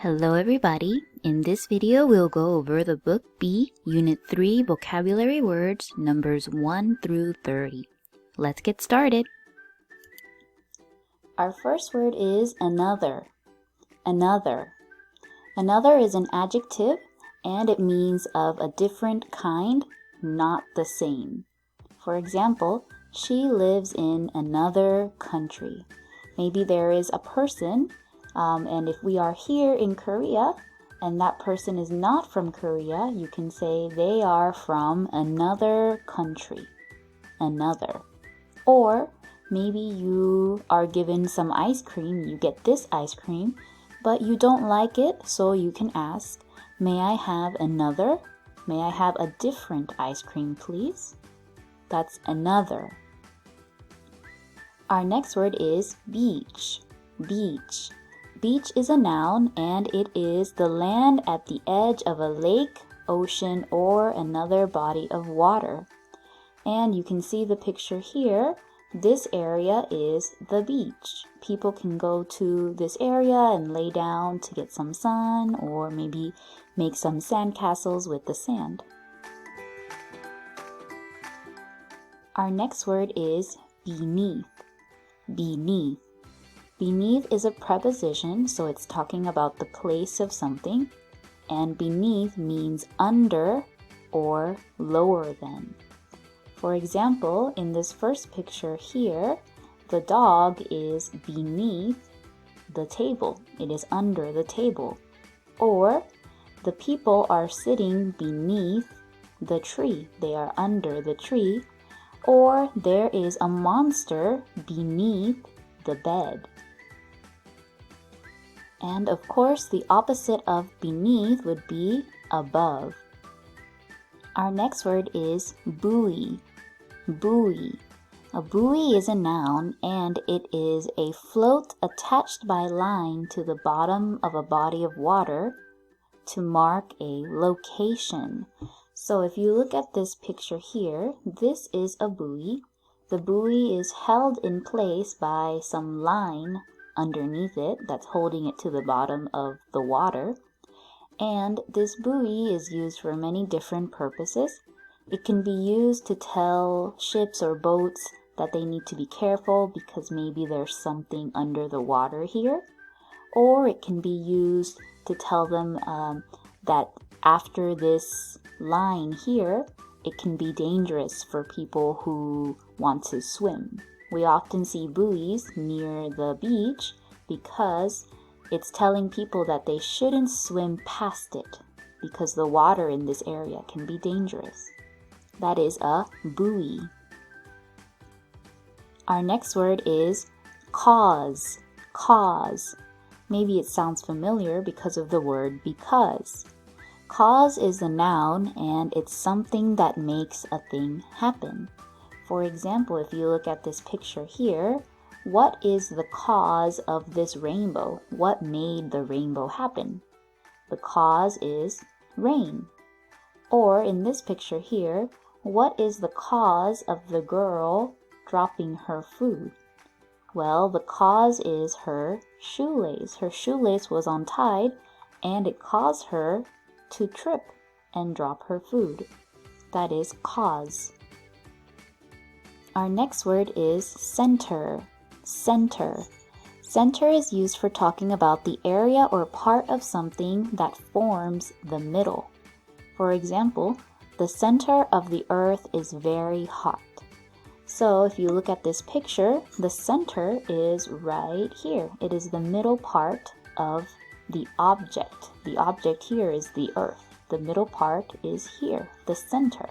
Hello everybody. In this video we'll go over the Book B, Unit 3 Vocabulary Words, numbers 1 through 30. Let's get started. Our first word is another. Another. Another is an adjective and it means of a different kind, not the same. For example, she lives in another country. Maybe there is a person and if we are here in Korea and that person is not from Korea, you can say they are from another country. Another. Or maybe you are given some ice cream, you get this ice cream, but you don't like it, so you can ask, may I have another? May I have a different ice cream, please? That's another. Our next word is beach. Beach. Beach is a noun and it is the land at the edge of a lake, ocean, or another body of water. And you can see the picture here. This area is the beach. People can go to this area and lay down to get some sun or maybe make some sandcastles with the sand. Our next word is beneath. Beneath. Beneath is a preposition, so it's talking about the place of something, and beneath means under or lower than. For example, in this first picture here, the dog is beneath the table. It is under the table. Or the people are sitting beneath the tree. They are under the tree. Or there is a monster beneath the bed. And of course, the opposite of beneath would be above. Our next word is buoy. Buoy. A buoy is a noun and it is a float attached by line to the bottom of a body of water to mark a location. So if you look at this picture here, this is a buoy. The buoy is held in place by some line underneath it that's holding it to the bottom of the water. And this buoy is used for many different purposes. It can be used to tell ships or boats that they need to be careful because maybe there's something under the water here. Or it can be used to tell them that after this line here, it can be dangerous for people who want to swim. We often see buoys near the beach because it's telling people that they shouldn't swim past it because the water in this area can be dangerous. That is a buoy. Our next word is cause. Cause. Maybe it sounds familiar because of the word because. Cause is a noun and it's something that makes a thing happen. For example, if you look at this picture here, what is the cause of this rainbow? What made the rainbow happen? The cause is rain. Or in this picture here, what is the cause of the girl dropping her food? Well, the cause is her shoelace. Her shoelace was untied and it caused her to trip and drop her food. That is cause. Our next word is center. Center. Center is used for talking about the area or part of something that forms the middle. For example, the center of the earth is very hot. So if you look at this picture, the center is right here. It is the middle part of the object. The object here is the earth. The middle part is here, the center.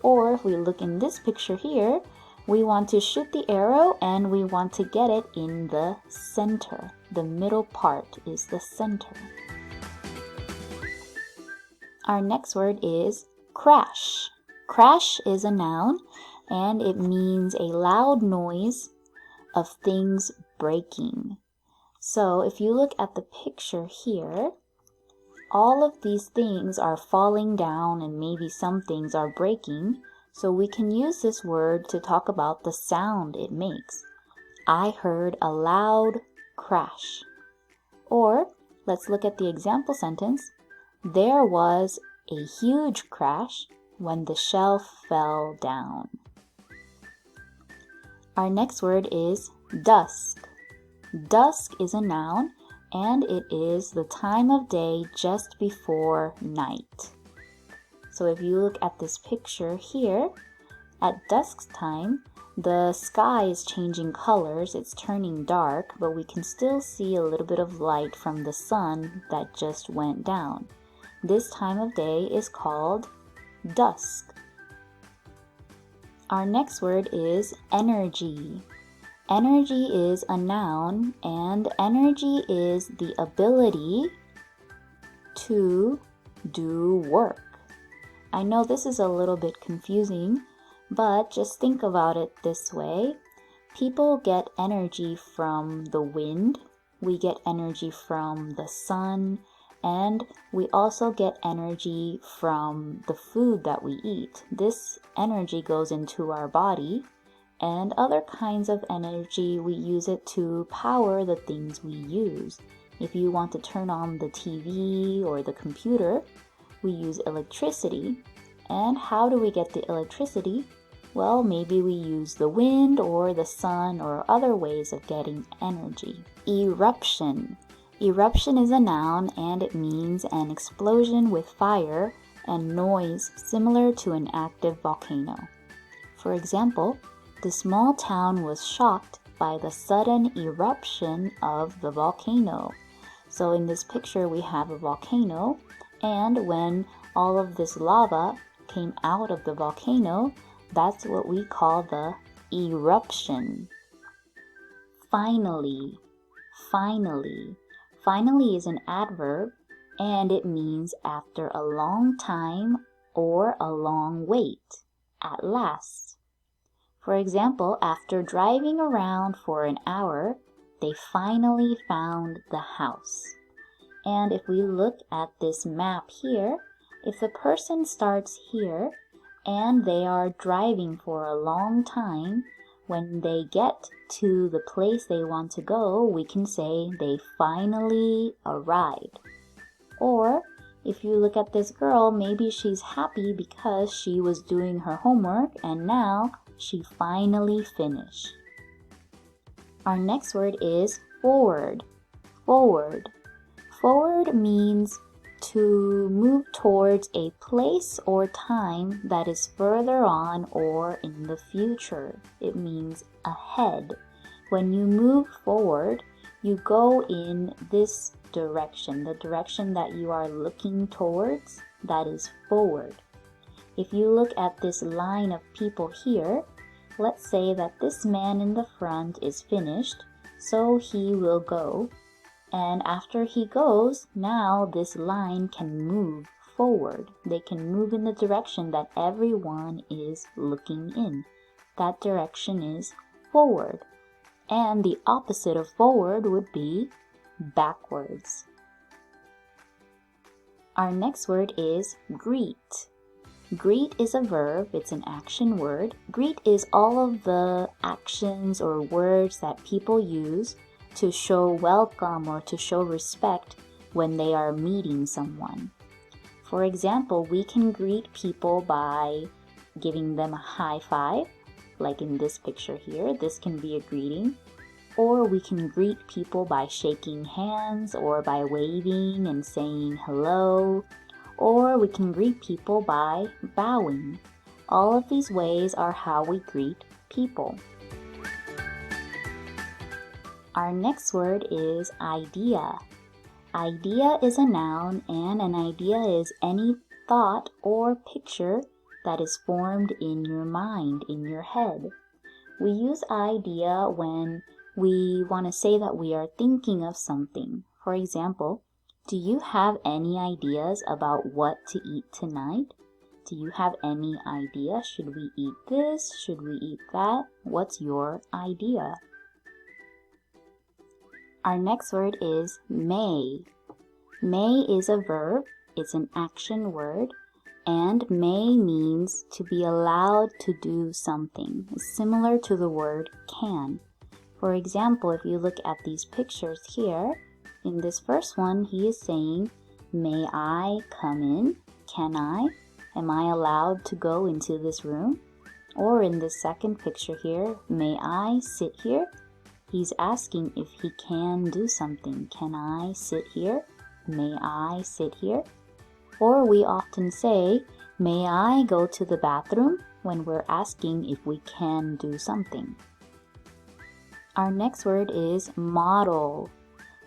Or if we look in this picture here, we want to shoot the arrow and we want to get it in the center. The middle part is the center. Our next word is crash. Crash is a noun and it means a loud noise of things breaking. So if you look at the picture here, all of these things are falling down and maybe some things are breaking. So we can use this word to talk about the sound it makes. I heard a loud crash. Or Let's look at the example sentence. There was a huge crash when the shelf fell down. Our next word is dusk. Dusk is a noun, and it is the time of day just before night. So if you look at this picture here, at dusk time, the sky is changing colors, it's turning dark, but we can still see a little bit of light from the sun that just went down. This time of day is called dusk. Our next word is energy. Energy is a noun, and energy is the ability to do work. I know this is a little bit confusing, but just think about it this way. People get energy from the wind, we get energy from the sun, and we also get energy from the food that we eat. This energy goes into our body, and other kinds of energy, we use it to power the things we use. If you want to turn on the TV or the computer, we use electricity. And how do we get the electricity? Well, maybe we use the wind or the sun or other ways of getting energy. Eruption. Eruption is a noun, and it means an explosion with fire and noise similar to an active volcano. For example, the small town was shocked by the sudden eruption of the volcano. So in this picture, we have a volcano, and when all of this lava came out of the volcano, that's what we call the eruption. Finally. Finally. Finally is an adverb, and it means after a long time or a long wait. At last. For example, after driving around for an hour, they finally found the house. And if we look at this map here, if the person starts here and they are driving for a long time, when they get to the place they want to go, we can say they finally arrived. Or if you look at this girl, maybe she's happy because she was doing her homework and now she finally finished. Our next word is forward. Forward. Forward means to move towards a place or time that is further on or in the future. It means ahead. When you move forward, you go in this direction, the direction that you are looking towards, that is forward. If you look at this line of people here, let's say that this man in the front is finished, so he will go. And after he goes, now this line can move forward. They can move in the direction that everyone is looking in. That direction is forward. And the opposite of forward would be backwards. Our next word is greet. Greet is a verb, it's an action word. Greet is all of the actions or words that people use to show welcome or to show respect when they are meeting someone. For example, we can greet people by giving them a high five, like in this picture here. This can be a greeting. Or we can greet people by shaking hands or by waving and saying hello. Or we can greet people by bowing. All of these ways are how we greet people. Our next word is idea. Idea is a noun, and an idea is any thought or picture that is formed in your mind, in your head. We use idea when we want to say that we are thinking of something. For example, do you have any ideas about what to eat tonight? Do you have any idea? Should we eat this? Should we eat that? What's your idea? Our next word is may. May is a verb, it's an action word, and may means to be allowed to do something. It's similar to the word can. For example, if you look at these pictures here, In this first one, he is saying, may I come in? Can I? Am I allowed to go into this room? Or in this second picture here, may I sit here? He's asking if he can do something. Can I sit here? May I sit here? Or we often say, may I go to the bathroom? When we're asking if we can do something. Our next word is model.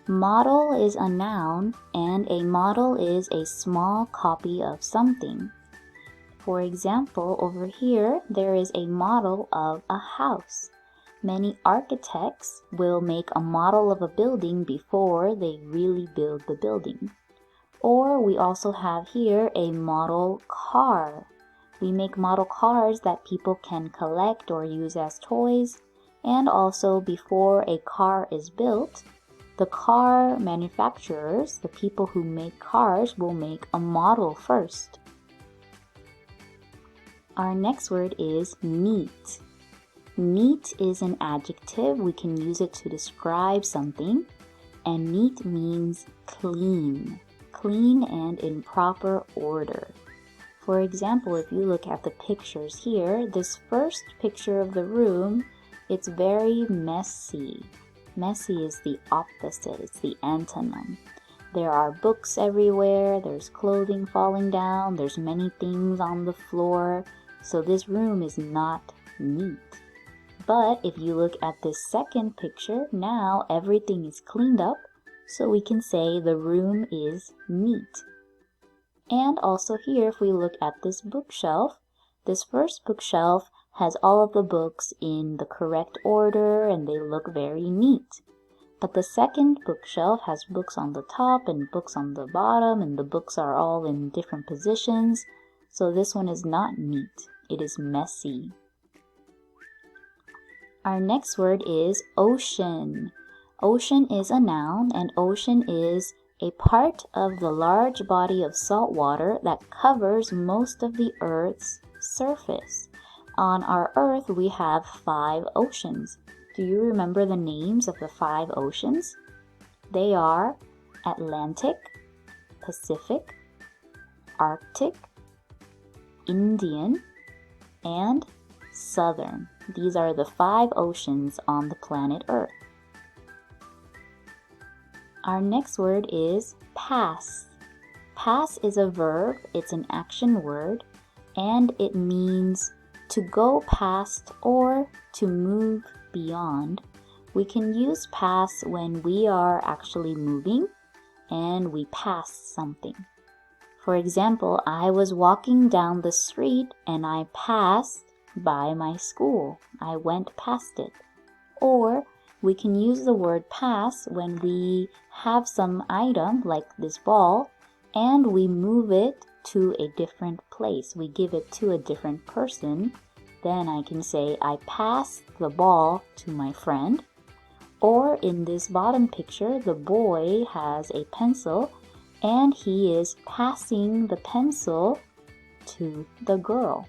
Model is a noun, and a model is a small copy of something. For example, over here, there is a model of a house. Many architects will make a model of a building before they really build the building. Or we also have here a model car. We make model cars that people can collect or use as toys. And also, before a car is built, the car manufacturers, the people who make cars, will make a model first. Our next word is neat. Neat is an adjective. We can use it to describe something. And neat means clean. Clean and in proper order. For example, if you look at the pictures here, this first picture of the room, it's very messy. Messy is the opposite, it's the antonym. There are books everywhere, there's clothing falling down, there's many things on the floor, so this room is not neat. But if you look at this second picture, now everything is cleaned up, so we can say the room is neat. And also here, if we look at this bookshelf, this first bookshelf has all of the books in the correct order and they look very neat. But the second bookshelf has books on the top and books on the bottom, and the books are all in different positions. So this one is not neat. It is messy. Our next word is ocean. Ocean is a noun, and ocean is a part of the large body of salt water that covers most of the Earth's surface. On our Earth, we have 5 oceans. Do you remember the names of the 5 oceans? They are Atlantic, Pacific, Arctic, Indian, and Southern. These are the 5 oceans on the planet Earth. Our next word is pass. Pass is a verb, it's an action word, and it means to go past or to move beyond. We can use pass when we are actually moving and we pass something. For example, I was walking down the street and I passed by my school. I went past it. Or we can use the word pass when we have some item like this ball and we move it to a different place. We give it to a different person. Then I can say I passed the ball to my friend. Or in this bottom picture, the boy has a pencil and he is passing the pencil to the girl.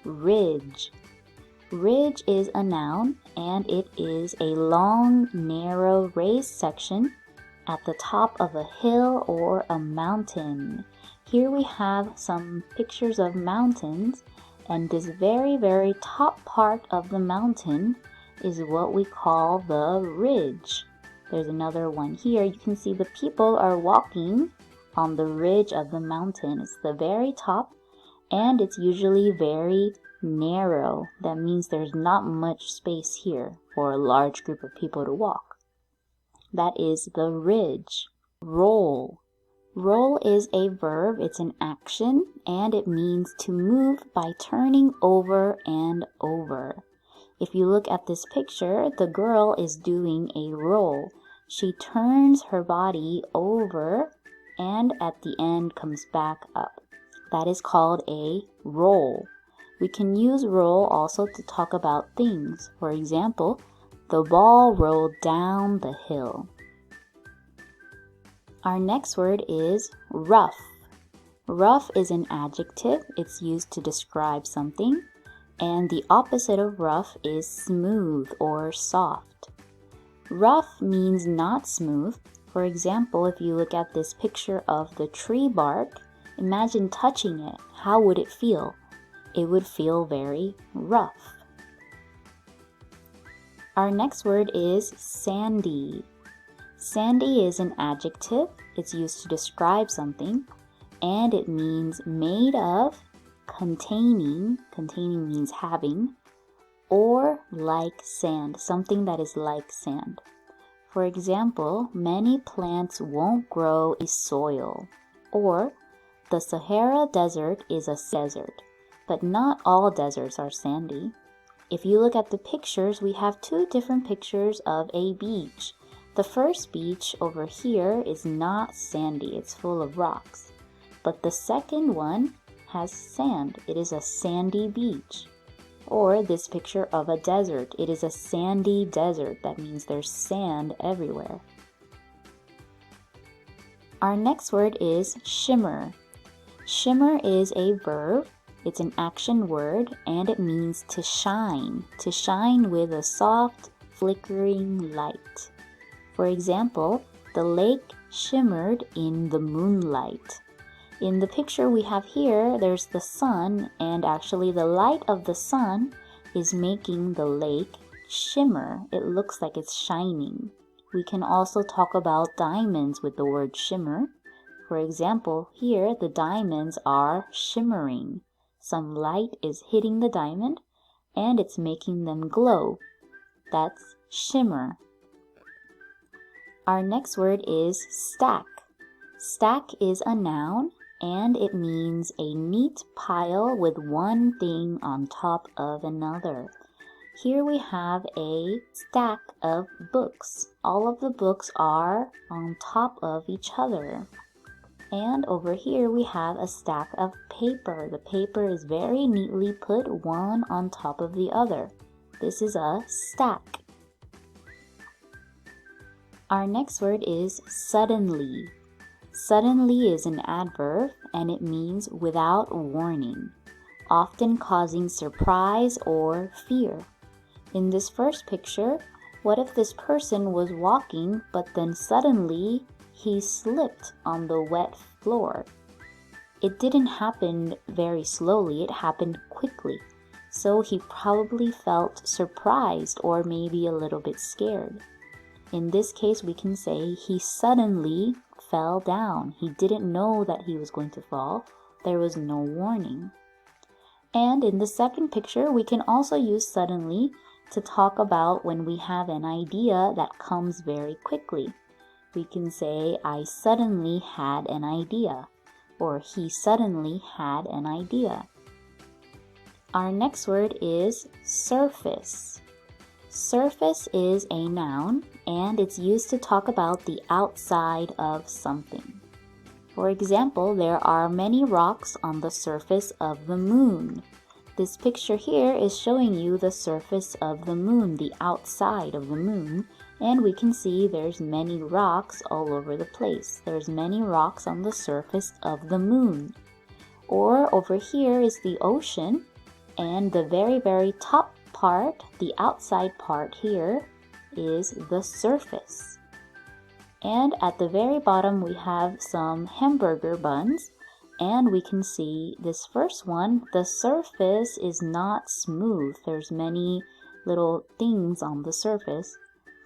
Ridge. Ridge is a noun, and it is a long, narrow, raised section at the top of a hill or a mountain. Here we have some pictures of mountains, and this very, very top part of the mountain is what we call the ridge. There's another one here. You can see the people are walking on the ridge of the mountain. It's the very top, and it's usually very narrow. That means there's not much space here for a large group of people to walk. That is the ridge. Roll. Roll is a verb, it's an action, and it means to move by turning over and over. If you look at this picture, the girl is doing a roll. She turns her body over and at the end comes back up. That is called a roll. We can use roll also to talk about things. For example, the ball rolled down the hill. Our next word is rough. Rough is an adjective. It's used to describe something. And the opposite of rough is smooth or soft. Rough means not smooth. For example, if you look at this picture of the tree bark, imagine touching it. How would it feel? It would feel very rough. Our next word is sandy. Sandy is an adjective. It's used to describe something, and it means made of, containing means having, or like sand, something that is like sand. For example, many plants won't grow in soil, or the Sahara Desert is a desert, but not all deserts are sandy. If you look at the pictures, we have two different pictures of a beach. The first beach over here is not sandy, it's full of rocks. But the second one has sand. It is a sandy beach. Or this picture of a desert. It is a sandy desert. That means there's sand everywhere. Our next word is shimmer. Shimmer is a verb. It's an action word, and it means to shine with a soft, flickering light. For example, the lake shimmered in the moonlight. In the picture we have here, there's the sun, and actually the light of the sun is making the lake shimmer. It looks like it's shining. We can also talk about diamonds with the word shimmer. For example, here the diamonds are shimmering. Some light is hitting the diamond, and it's making them glow. That's shimmer. Our next word is stack. Stack is a noun, and it means a neat pile with one thing on top of another. Here we have a stack of books. All of the books are on top of each other. And over here we have a stack of paper. The paper is very neatly put one on top of the other. This is a stack. Our next word is suddenly. Suddenly is an adverb, and it means without warning, often causing surprise or fear. In this first picture, what if this person was walking, but then suddenly he slipped on the wet floor? It didn't happen very slowly, it happened quickly. So he probably felt surprised or maybe a little bit scared. In this case, we can say he suddenly fell down. He didn't know that he was going to fall. There was no warning. And in the second picture, we can also use suddenly to talk about when we have an idea that comes very quickly. We can say, I suddenly had an idea, or he suddenly had an idea. Our next word is surface. Surface is a noun, and it's used to talk about the outside of something. For example, there are many rocks on the surface of the moon. This picture here is showing you the surface of the moon, the outside of the moon, and we can see there's many rocks all over the place. There's many rocks on the surface of the moon. Or over here is the ocean, and the very, very top part, the outside part here, is the surface. And at the very bottom we have some hamburger buns, and we can see this first one, the surface is not smooth. There's many little things on the surface,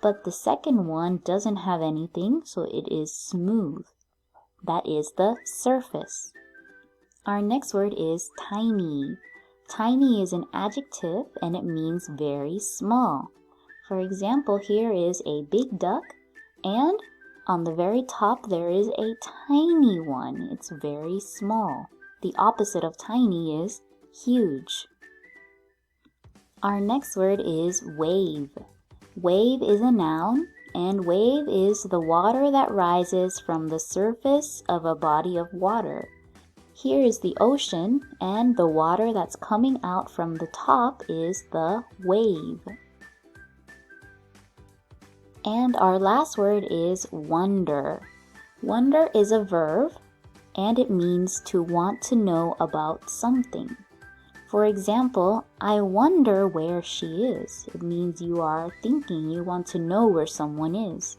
but the second one doesn't have anything, so it is smooth. That is the surface. Our next word is tiny. Tiny is an adjective, and it means very small. For example, here is a big duck, and on the very top there is a tiny one. It's very small. The opposite of tiny is huge. Our next word is wave. Wave is a noun, and wave is the water that rises from the surface of a body of water. Here is the ocean, and the water that's coming out from the top is the wave. And our last word is wonder. Wonder is a verb, and it means to want to know about something. For example, I wonder where she is. It means you are thinking, you want to know where someone is.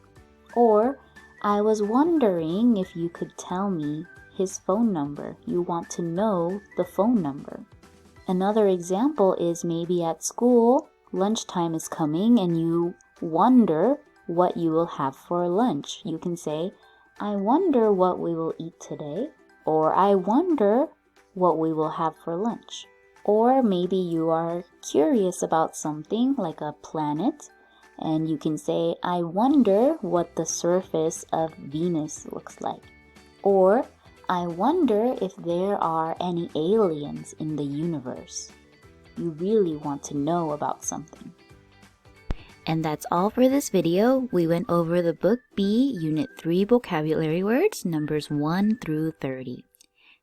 Or, I was wondering if you could tell me his phone number. You want to know the phone number. Another example is maybe at school, lunchtime is coming and you wonder what you will have for lunch. You can say, I wonder what we will eat today, or I wonder what we will have for lunch. Or maybe you are curious about something like a planet, and you can say, I wonder what the surface of Venus looks like. Or, I wonder if there are any aliens in the universe. You really want to know about something. And that's all for this video. We went over the Book B, Unit 3 vocabulary words, numbers 1 through 30.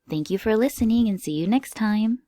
Thank you for listening and see you next time.